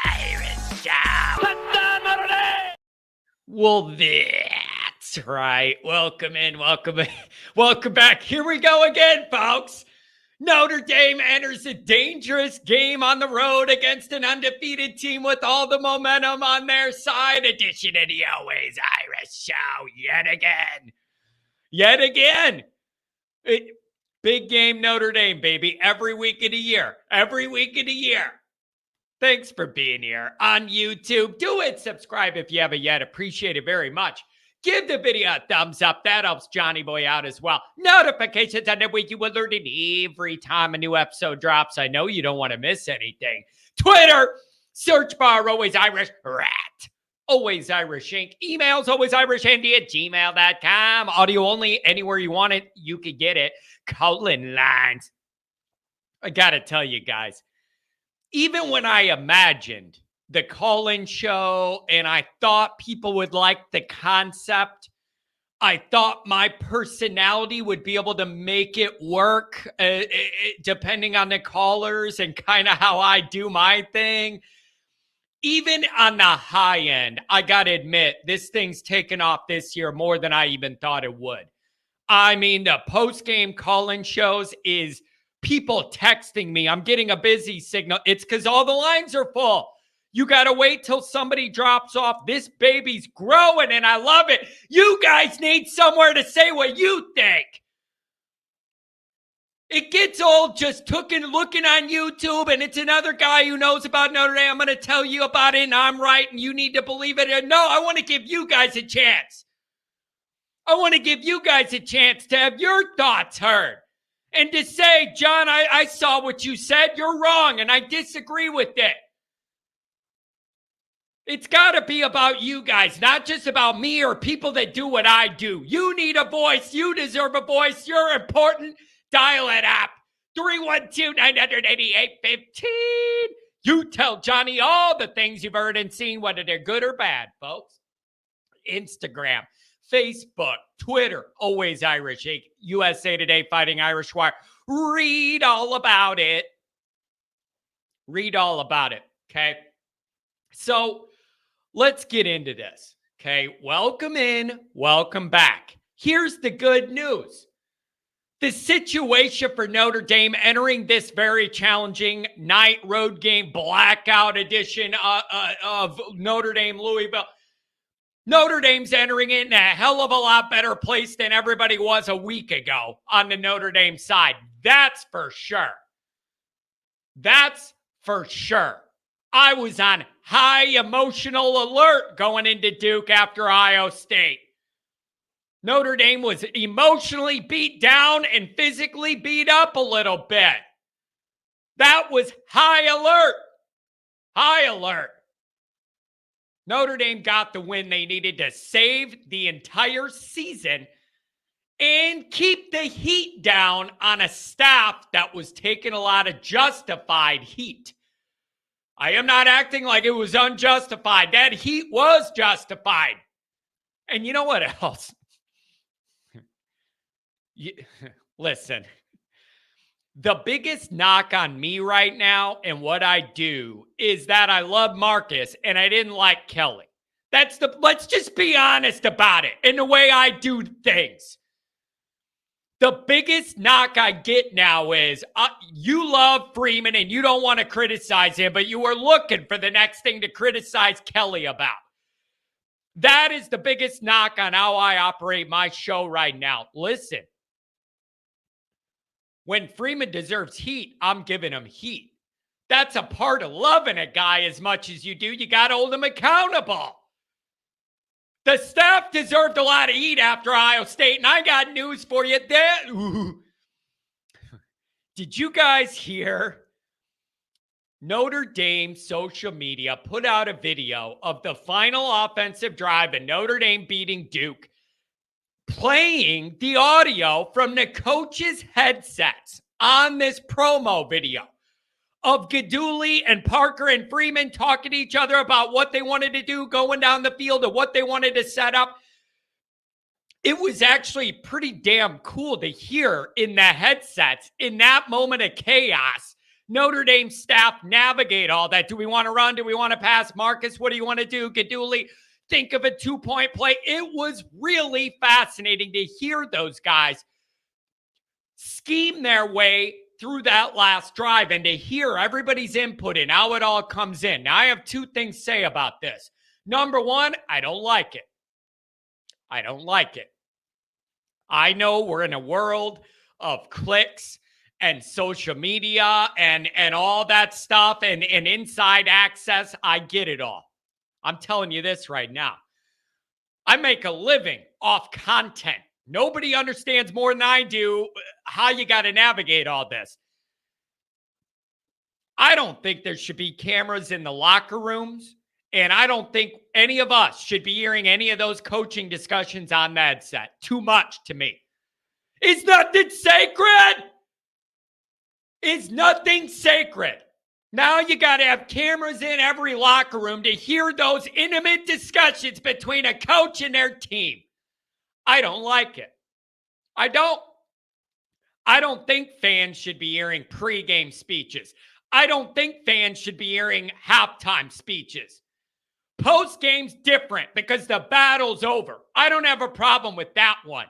Irish Show. Well, that's right. Welcome in. Welcome back. Here we go again, folks. Notre Dame enters a dangerous game on the road against an undefeated team with all the momentum on their side. Edition of the Always Irish Show yet again. Big game Notre Dame, baby. Every week of the year. Thanks for being here on YouTube. Do it. Subscribe if you haven't yet. Appreciate it very much. Give the video a thumbs up. That helps Johnny Boy out as well. Notifications on the week. You will learn it every time a new episode drops. I know you don't want to miss anything. Twitter, search bar, Always Irish Rat. Always Irish Inc. Emails, alwaysirishandy@gmail.com. Audio only. Anywhere you want it, you could get it. Colon lines. I got to tell you guys, even when I imagined the call-in show and I thought people would like the concept, I thought my personality would be able to make it work depending on the callers and kind of how I do my thing. Even on the high end, I got to admit, this thing's taken off this year more than I even thought it would. I mean, the post-game call-in shows is people texting me. I'm getting a busy signal. It's because all the lines are full. You got to wait till somebody drops off. This baby's growing, and I love it. You guys need somewhere to say what you think. It gets old just looking on YouTube, and it's another guy who knows about Notre Dame. I'm going to tell you about it, and I'm right, and you need to believe it. No, I want to give you guys a chance. I want to give you guys a chance to have your thoughts heard. And to say, John, I saw what you said. You're wrong, and I disagree with it. It's got to be about you guys, not just about me or people that do what I do. You need a voice. You deserve a voice. You're important. Dial it up. 312-988-15. You tell Johnny all the things you've heard and seen, whether they're good or bad, folks. Instagram, Facebook, Twitter, Always Irish Inc. USA Today, Fighting Irish Wire. Read all about it. Okay? So let's get into this. Okay? Welcome in. Welcome back. Here's the good news. The situation for Notre Dame entering this very challenging night road game, blackout edition of Notre Dame Louisville. Notre Dame's entering it in a hell of a lot better place than everybody was a week ago on the Notre Dame side. That's for sure. I was on high emotional alert going into Duke after Ohio State. Notre Dame was emotionally beat down and physically beat up a little bit. That was high alert. Notre Dame got the win they needed to save the entire season and keep the heat down on a staff that was taking a lot of justified heat. I am not acting like it was unjustified. That heat was justified. And you know what else? Listen, the biggest knock on me right now and what I do is that I love Marcus and I didn't like Kelly. Let's just be honest about it in the way I do things. The biggest knock I get now is you love Freeman and you don't want to criticize him, but you are looking for the next thing to criticize Kelly about. That is the biggest knock on how I operate my show right now. Listen. When Freeman deserves heat, I'm giving him heat. That's a part of loving a guy as much as you do. You got to hold him accountable. The staff deserved a lot of heat after Ohio State, and I got news for you. Did you guys hear? Notre Dame social media put out a video of the final offensive drive and Notre Dame beating Duke, playing the audio from the coaches' headsets on this promo video of Gaduli and Parker and Freeman talking to each other about what they wanted to do going down the field and what they wanted to set up. It was actually pretty damn cool to hear in the headsets in that moment of chaos, Notre Dame staff navigate all that? Do we want to run? Do we want to pass? Marcus, what do you want to do? Gaduli, think of a 2-point play. It was really fascinating to hear those guys scheme their way through that last drive and to hear everybody's input and how it all comes in. Now, I have two things to say about this. Number one, I don't like it. I don't like it. I know we're in a world of clicks and social media and all that stuff and inside access. I get it all. I'm telling you this right now. I make a living off content. Nobody understands more than I do how you got to navigate all this. I don't think there should be cameras in the locker rooms, and I don't think any of us should be hearing any of those coaching discussions on that set. Too much to me. Is nothing sacred? Is nothing sacred? Now you got to have cameras in every locker room to hear those intimate discussions between a coach and their team. I don't like it. I don't think fans should be hearing pregame speeches. I don't think fans should be hearing halftime speeches. Postgame's different because the battle's over. I don't have a problem with that one.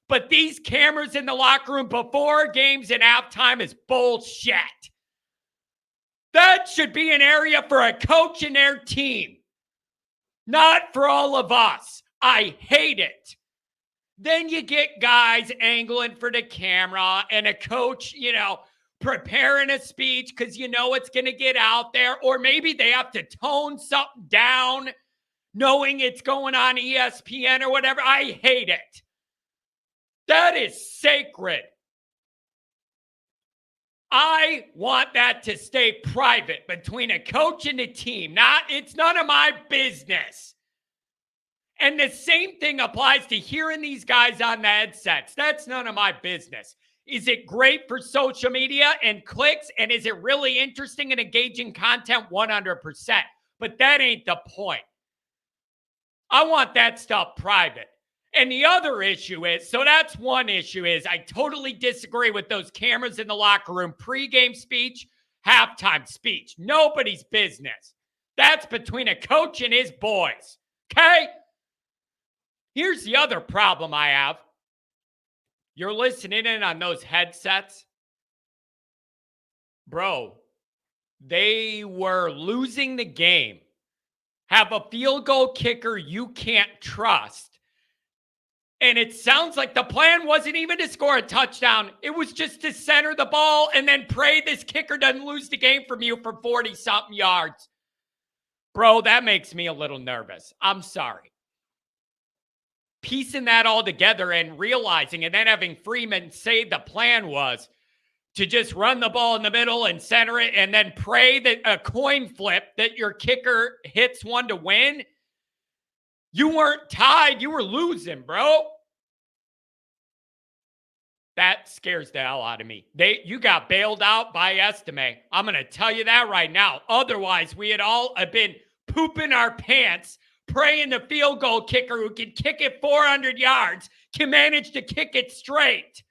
But these cameras in the locker room before games and halftime is bullshit. That should be an area for a coach and their team, not for all of us. I hate it. Then you get guys angling for the camera and a coach, preparing a speech because it's going to get out there. Or maybe they have to tone something down knowing it's going on ESPN or whatever. I hate it. That is sacred. I want that to stay private between a coach and a team. It's none of my business. And the same thing applies to hearing these guys on the headsets. That's none of my business. Is it great for social media and clicks? And is it really interesting and engaging content? 100%. But that ain't the point. I want that stuff private. And the other issue is, so that's one issue is I totally disagree with those cameras in the locker room, pregame speech, halftime speech. Nobody's business. That's between a coach and his boys. Okay? Here's the other problem I have. You're listening in on those headsets. Bro, they were losing the game. Have a field goal kicker you can't trust. And it sounds like the plan wasn't even to score a touchdown. It was just to center the ball and then pray this kicker doesn't lose the game from you for 40-something yards. Bro, that makes me a little nervous. I'm sorry. Piecing that all together and realizing and then having Freeman say the plan was to just run the ball in the middle and center it and then pray that a coin flip that your kicker hits one to win. You weren't tied. You were losing, bro. That scares the hell out of me. You got bailed out by Estime. I'm going to tell you that right now. Otherwise, we had all been pooping our pants, praying the field goal kicker who can kick it 400 yards can manage to kick it straight.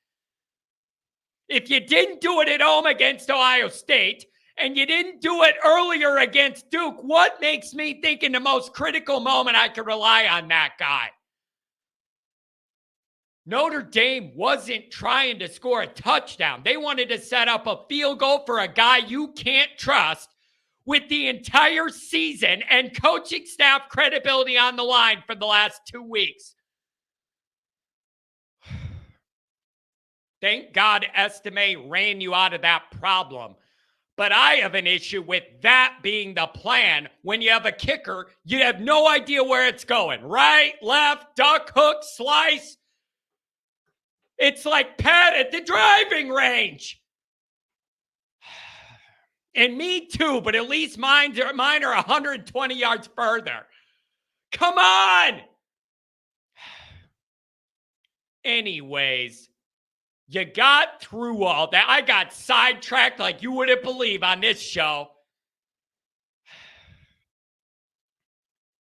If you didn't do it at home against Ohio State, and you didn't do it earlier against Duke, what makes me think in the most critical moment I could rely on that guy? Notre Dame wasn't trying to score a touchdown. They wanted to set up a field goal for a guy you can't trust with the entire season and coaching staff credibility on the line for the last 2 weeks. Thank God Estime ran you out of that problem. But I have an issue with that being the plan. When you have a kicker, you have no idea where it's going. Right, left, duck, hook, slice. It's like Pat at the driving range. And me too, but at least mine are 120 yards further. Come on! Anyways. You got through all that. I got sidetracked like you wouldn't believe on this show.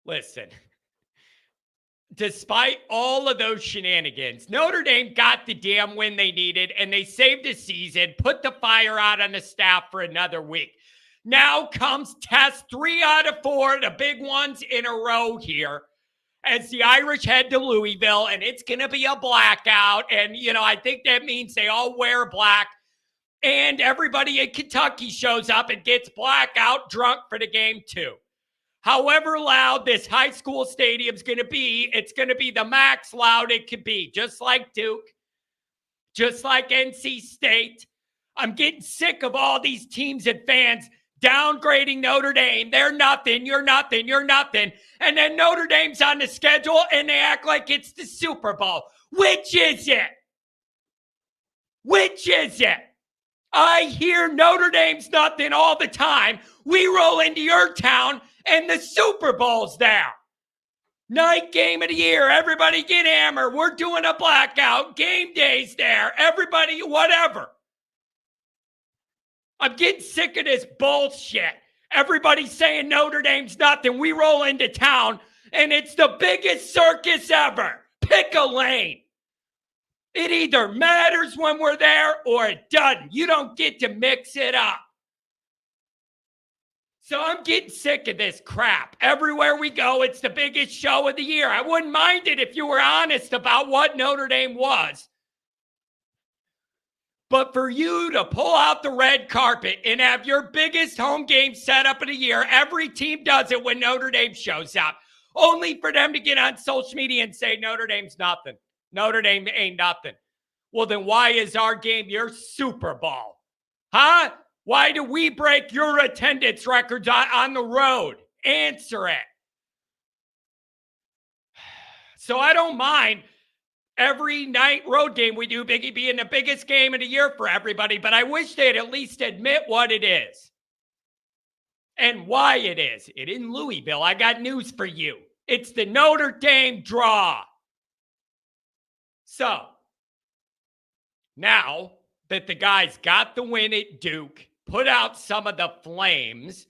Listen, despite all of those shenanigans, Notre Dame got the damn win they needed, and they saved the season, put the fire out on the staff for another week. Now comes test 3 out of 4, the big ones in a row here, as the Irish head to Louisville, and it's going to be a blackout. And, I think that means they all wear black, and everybody in Kentucky shows up and gets blackout drunk for the game too. However loud this high school stadium's going to be, it's going to be the max loud it could be, just like Duke, just like NC State. I'm getting sick of all these teams and fans downgrading Notre Dame. They're nothing, you're nothing, you're nothing. And then Notre Dame's on the schedule and they act like it's the Super Bowl. Which is it? Which is it? I hear Notre Dame's nothing all the time. We roll into your town and the Super Bowl's there. Night game of the year. Everybody get hammered. We're doing a blackout. Game day's there. Everybody, whatever. I'm getting sick of this bullshit. Everybody's saying Notre Dame's nothing. We roll into town, and it's the biggest circus ever. Pick a lane. It either matters when we're there or it doesn't. You don't get to mix it up. So I'm getting sick of this crap. Everywhere we go, it's the biggest show of the year. I wouldn't mind it if you were honest about what Notre Dame was. But for you to pull out the red carpet and have your biggest home game setup of the year, every team does it when Notre Dame shows up, only for them to get on social media and say Notre Dame's nothing. Notre Dame ain't nothing. Well, then why is our game your Super Bowl? Huh? Why do we break your attendance records on the road? Answer it. So I don't mind every night road game we do, Biggie, being the biggest game of the year for everybody, but I wish they'd at least admit what it is and why it is. It in Louisville. I got news for you. It's the Notre Dame draw. So now that the guys got the win at Duke, put out some of the flames,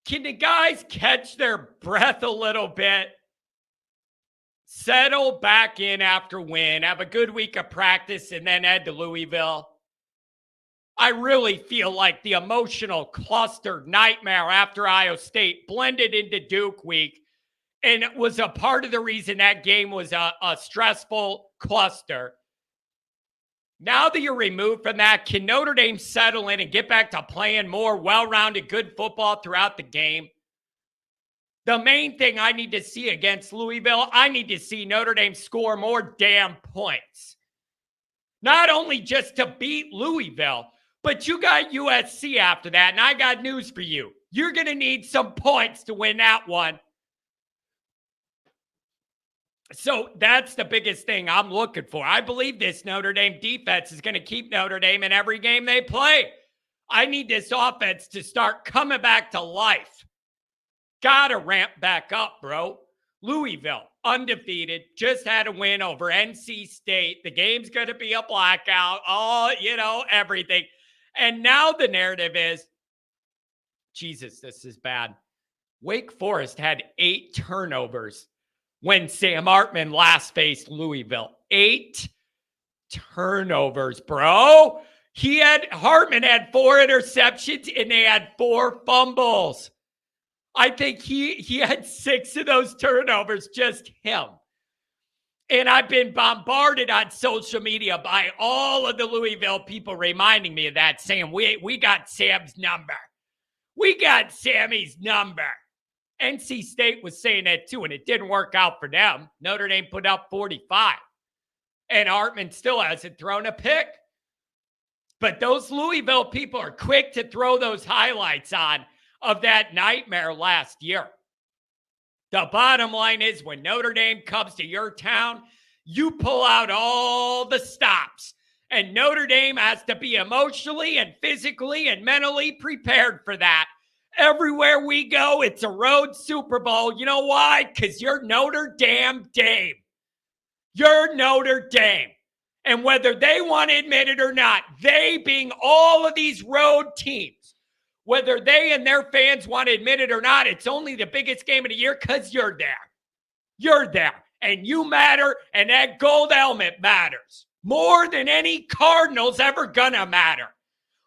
can the guys catch their breath a little bit? Settle back in after win, have a good week of practice, and then head to Louisville? I really feel like the emotional cluster nightmare after Iowa State blended into Duke week, and it was a part of the reason that game was a stressful cluster. Now that you're removed from that, can Notre Dame settle in and get back to playing more well-rounded, good football throughout the game? The main thing I need to see against Louisville, I need to see Notre Dame score more damn points. Not only just to beat Louisville, but you got USC after that, and I got news for you. You're going to need some points to win that one. So that's the biggest thing I'm looking for. I believe this Notre Dame defense is going to keep Notre Dame in every game they play. I need this offense to start coming back to life. Gotta ramp back up, bro. Louisville, undefeated, just had a win over NC State. The game's going to be a blackout. Everything. And now the narrative is, Jesus, this is bad. Wake Forest had 8 turnovers when Sam Hartman last faced Louisville. 8 turnovers, bro. Hartman had 4 interceptions and they had 4 fumbles. I think he had 6 of those turnovers, just him. And I've been bombarded on social media by all of the Louisville people reminding me of that, saying, we got Sam's number. We got Sammy's number. NC State was saying that too, and it didn't work out for them. Notre Dame put up 45. And Hartman still hasn't thrown a pick. But those Louisville people are quick to throw those highlights on of that nightmare last year. The bottom line is, when Notre Dame comes to your town, you pull out all the stops. And Notre Dame has to be emotionally and physically and mentally prepared for that. Everywhere we go, it's a road Super Bowl. You know why? Because you're Notre Dame. You're Notre Dame. And whether they want to admit it or not, they being all of these road teams, whether they and their fans want to admit it or not, it's only the biggest game of the year because you're there. You're there. And you matter, and that gold helmet matters more than any Cardinal's ever gonna matter.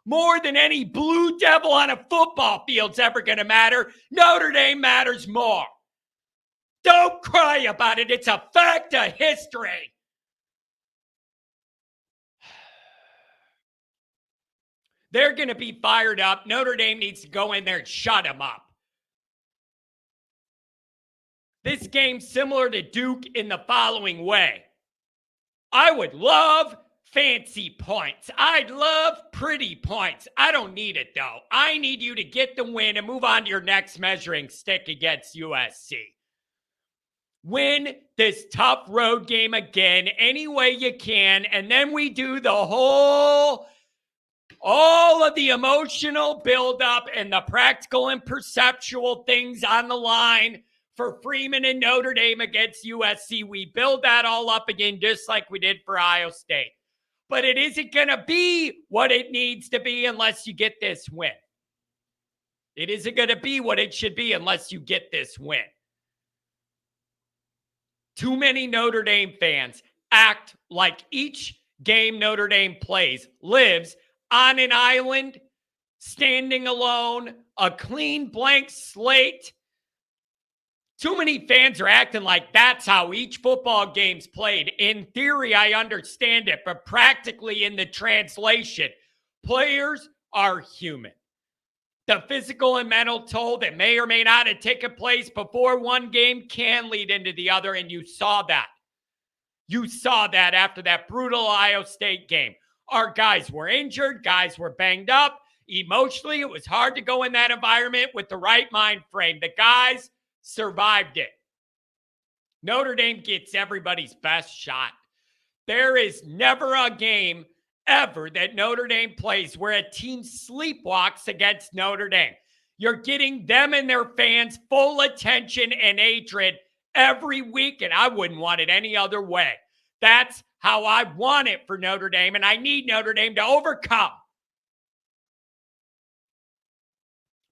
More than any Blue Devil on a football field's ever gonna matter. Notre Dame matters more. Don't cry about it. It's a fact of history. They're going to be fired up. Notre Dame needs to go in there and shut them up. This game's similar to Duke in the following way. I would love fancy points. I'd love pretty points. I don't need it, though. I need you to get the win and move on to your next measuring stick against USC. Win this tough road game again any way you can, and then we do the all of the emotional buildup and the practical and perceptual things on the line for Freeman and Notre Dame against USC. We build that all up again just like we did for Ohio State. But it isn't going to be what it needs to be unless you get this win. It isn't going to be what it should be unless you get this win. Too many Notre Dame fans act like each game Notre Dame plays lives on an island, standing alone, a clean blank slate. Too many fans are acting like that's how each football game's played. In theory, I understand it, but practically in the translation, players are human. The physical and mental toll that may or may not have taken place before one game can lead into the other, and you saw that. You saw that after that brutal Ohio State game. Our guys were injured. Guys were banged up. Emotionally, it was hard to go in that environment with the right mind frame. The guys survived it. Notre Dame gets everybody's best shot. There is never a game ever that Notre Dame plays where a team sleepwalks against Notre Dame. You're getting them and their fans full attention and hatred every week, and I wouldn't want it any other way. That's how I want it for Notre Dame, and I need Notre Dame to overcome.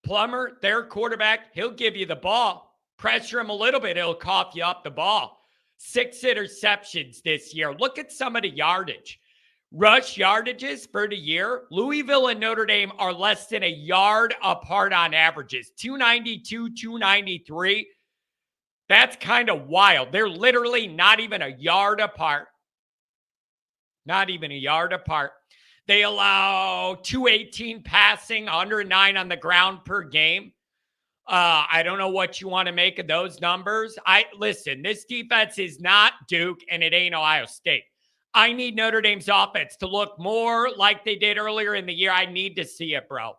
Plummer, their quarterback, he'll give you the ball. Pressure him a little bit, he'll cough you up the ball. 6 interceptions this year. Look at some of the yardage. Rush yardages for the year. Louisville and Notre Dame are less than a yard apart on averages. 292, 293. That's kind of wild. They're literally not even a yard apart. Not even a yard apart. They allow 218 passing, 109 on the ground per game. I don't know what you want to make of those numbers. Listen, this defense is not Duke and it ain't Ohio State. I need Notre Dame's offense to look more like they did earlier in the year. I need to see it, bro.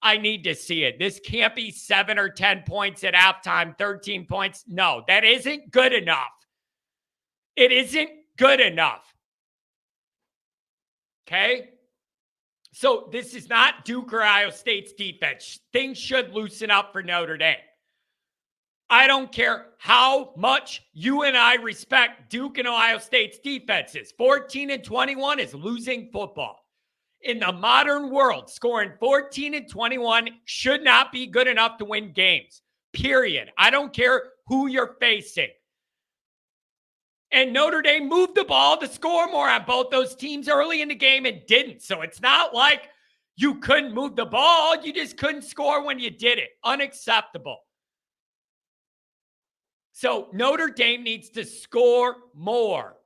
I need to see it. This can't be 7 or 10 points at halftime, 13 points. No, that isn't good enough. It isn't good enough. Okay? So this is not Duke or Ohio State's defense. Things should loosen up for Notre Dame. I don't care how much you and I respect Duke and Ohio State's defenses. 14-21 is losing football. In the modern world, scoring 14-21 should not be good enough to win games. Period. I don't care who you're facing. And Notre Dame moved the ball to score more on both those teams early in the game and didn't. So it's not like you couldn't move the ball. You just couldn't score when you did it. Unacceptable. So Notre Dame needs to score more.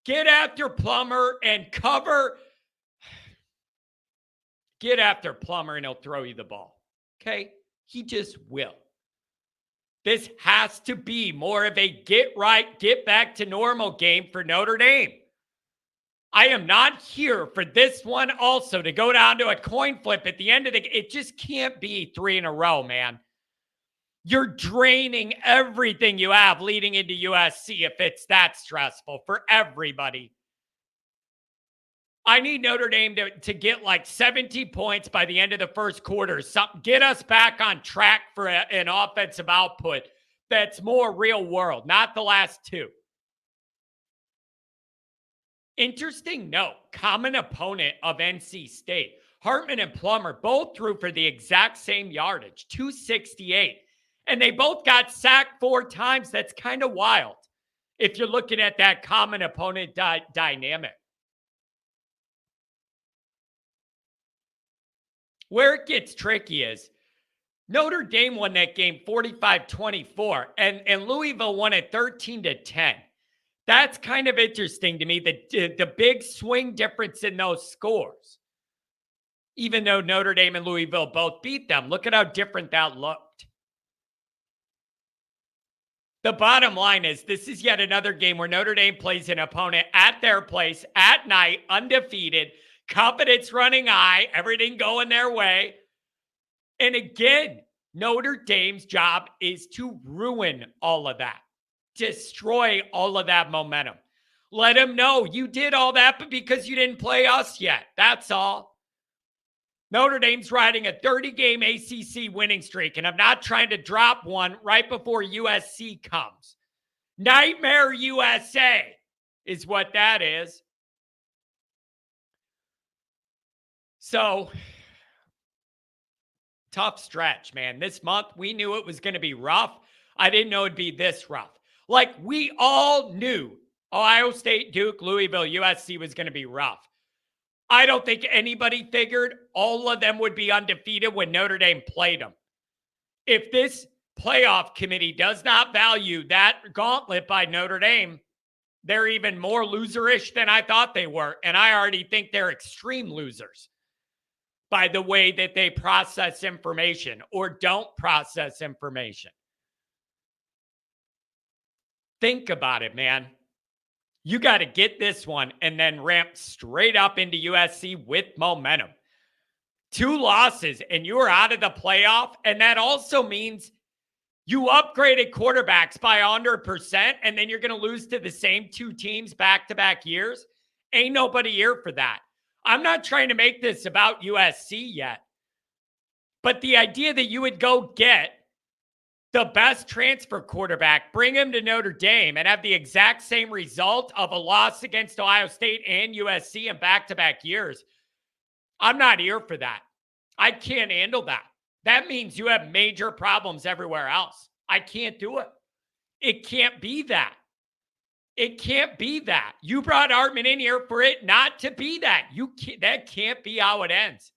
Get after Plummer and cover. Get after Plummer and he'll throw you the ball. Okay? He just will. This has to be more of a get right, get back to normal game for Notre Dame. I am not here for this one also to go down to a coin flip at the end of the game. It just can't be 3 in a row, man. You're draining everything you have leading into USC if it's that stressful for everybody. I need Notre Dame to get like 70 points by the end of the first quarter. Get us back on track for an offensive output that's more real world, not the last 2. Interesting note, common opponent of NC State. Hartman and Plummer both threw for the exact same yardage, 268. And they both got sacked 4 times. That's kind of wild. if you're looking at that common opponent dynamic. Where it gets tricky is Notre Dame won that game 45-24, and Louisville won it 13-10. That's kind of interesting to me, the big swing difference in those scores. Even though Notre Dame and Louisville both beat them, look at how different that looked. The bottom line is this is yet another game where Notre Dame plays an opponent at their place at night, undefeated, confidence running high, everything going their way. And again, Notre Dame's job is to ruin all of that, destroy all of that momentum. Let them know you did all that, but because you didn't play us yet. That's all. Notre Dame's riding a 30-game ACC winning streak, and I'm not trying to drop one right before USC comes. Nightmare USA is what that is. So, tough stretch, man. This month, we knew it was going to be rough. I didn't know it'd be this rough. Like, we all knew Ohio State, Duke, Louisville, USC was going to be rough. I don't think anybody figured all of them would be undefeated when Notre Dame played them. If this playoff committee does not value that gauntlet by Notre Dame, they're even more loserish than I thought they were. And I already think they're extreme losers by the way that they process information or don't process information. Think about it, man. You got to get this one and then ramp straight up into USC with momentum. 2 losses and you are out of the playoff. And that also means you upgraded quarterbacks by 100% and then you're going to lose to the same 2 teams back-to-back years. Ain't nobody here for that. I'm not trying to make this about USC yet. But the idea that you would go get the best transfer quarterback, bring him to Notre Dame, and have the exact same result of a loss against Ohio State and USC in back-to-back years, I'm not here for that. I can't handle that. That means you have major problems everywhere else. I can't do it. It can't be that. It can't be that. You brought Hartman in here for it not to be that. That can't be how it ends.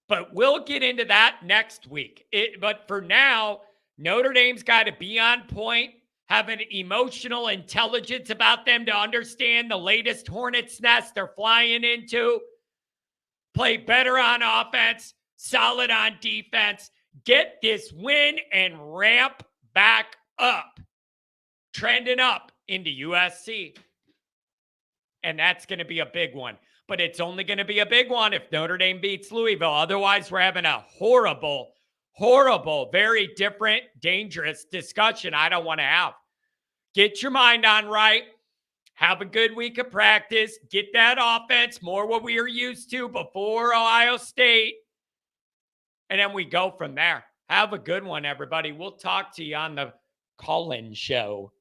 But we'll get into that next week. But for now, Notre Dame's got to be on point, have an emotional intelligence about them to understand the latest hornet's nest they're flying into, play better on offense, solid on defense, get this win and ramp back up, trending up into USC. And that's going to be a big one. But it's only going to be a big one if Notre Dame beats Louisville. Otherwise, we're having a horrible, very different, dangerous discussion I don't want to have. Get your mind on right. Have a good week of practice. Get that offense, more what we were used to before Ohio State. And then we go from there. Have a good one, everybody. We'll talk to you on the call-in show.